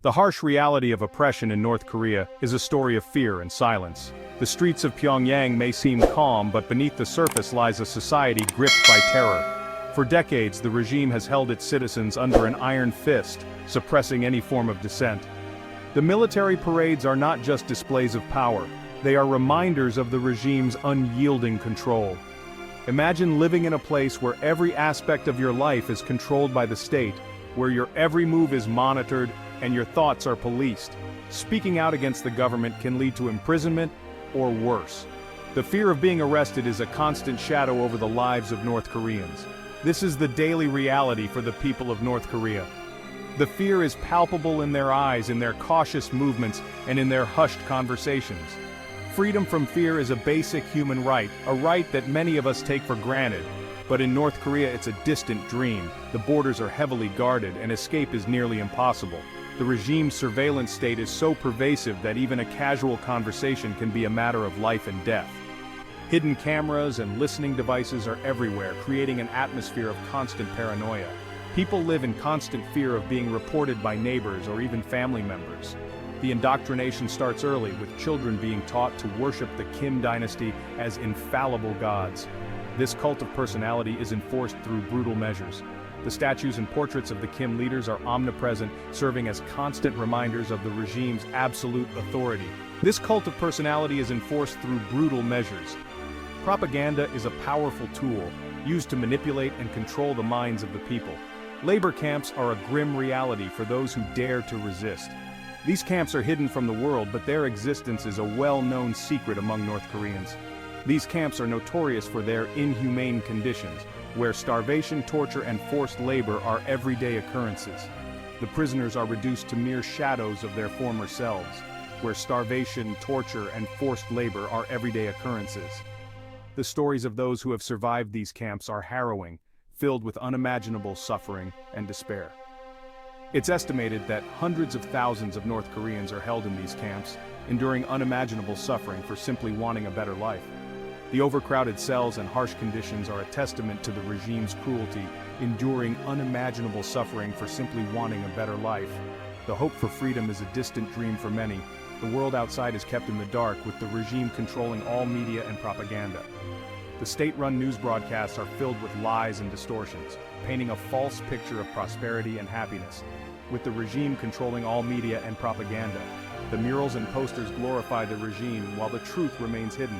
The harsh reality of oppression in North Korea is a story of fear and silence. The streets of Pyongyang may seem calm, but beneath the surface lies a society gripped by terror. For decades, the regime has held its citizens under an iron fist, suppressing any form of dissent. The military parades are not just displays of power, they are reminders of the regime's unyielding control. Imagine living in a place where every aspect of your life is controlled by the state, where your every move is monitored, and your thoughts are policed. Speaking out against the government can lead to imprisonment, or worse. The fear of being arrested is a constant shadow over the lives of North Koreans. This is the daily reality for the people of North Korea. The fear is palpable in their eyes, in their cautious movements, and in their hushed conversations. Freedom from fear is a basic human right, a right that many of us take for granted. But in North Korea it's a distant dream. The borders are heavily guarded, and escape is nearly impossible. The regime's surveillance state is so pervasive that even a casual conversation can be a matter of life and death. Hidden cameras and listening devices are everywhere, creating an atmosphere of constant paranoia. People live in constant fear of being reported by neighbors or even family members. The indoctrination starts early, with children being taught to worship the Kim dynasty as infallible gods. This cult of personality is enforced through brutal measures. The statues and portraits of the Kim leaders are omnipresent, serving as constant reminders of the regime's absolute authority. This cult of personality is enforced through brutal measures. Propaganda is a powerful tool, used to manipulate and control the minds of the people. Labor camps are a grim reality for those who dare to resist. These camps are hidden from the world, but their existence is a well-known secret among North Koreans. These camps are notorious for their inhumane conditions, where starvation, torture, and forced labor are everyday occurrences. The prisoners are reduced to mere shadows of their former selves, where starvation, torture, and forced labor are everyday occurrences. The stories of those who have survived these camps are harrowing, filled with unimaginable suffering and despair. It's estimated that hundreds of thousands of North Koreans are held in these camps, enduring unimaginable suffering for simply wanting a better life. The overcrowded cells and harsh conditions are a testament to the regime's cruelty, enduring unimaginable suffering for simply wanting a better life. The hope for freedom is a distant dream for many. The world outside is kept in the dark, with the regime controlling all media and propaganda. The state-run news broadcasts are filled with lies and distortions, painting a false picture of prosperity and happiness. With the regime controlling all media and propaganda, the murals and posters glorify the regime while the truth remains hidden.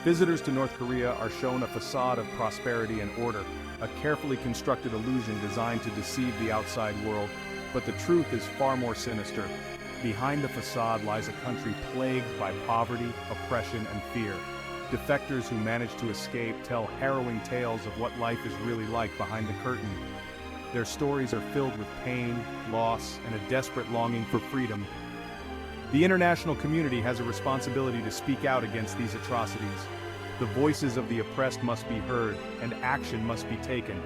Visitors to North Korea are shown a facade of prosperity and order, a carefully constructed illusion designed to deceive the outside world. But the truth is far more sinister. Behind the facade lies a country plagued by poverty, oppression, and fear. Defectors who manage to escape tell harrowing tales of what life is really like behind the curtain. Their stories are filled with pain, loss, and a desperate longing for freedom. The international community has a responsibility to speak out against these atrocities. The voices of the oppressed must be heard, and action must be taken.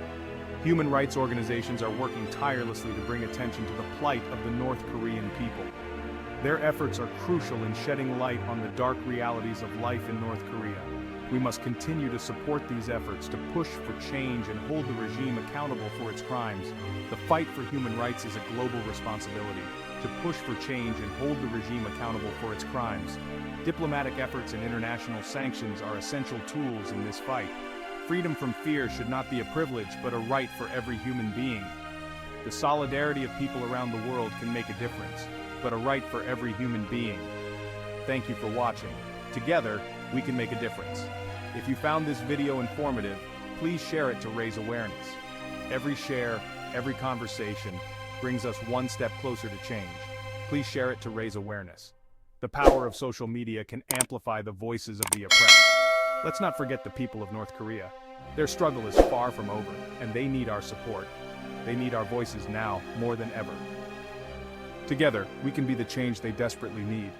Human rights organizations are working tirelessly to bring attention to the plight of the North Korean people. Their efforts are crucial in shedding light on the dark realities of life in North Korea. We must continue to support these efforts to push for change and hold the regime accountable for its crimes. The fight for human rights is a global responsibility. To push for change and hold the regime accountable for its crimes. Diplomatic efforts and international sanctions are essential tools in this fight. Freedom from fear should not be a privilege, but a right for every human being. The solidarity of people around the world can make a difference, but a right for every human being. Thank you for watching. Together, we can make a difference. If you found this video informative, please share it to raise awareness. Every share, every conversation, brings us one step closer to change. Please share it to raise awareness. The power of social media can amplify the voices of the oppressed. Let's not forget the people of North Korea. Their struggle is far from over, and they need our support. They need our voices now more than ever. Together, we can be the change they desperately need.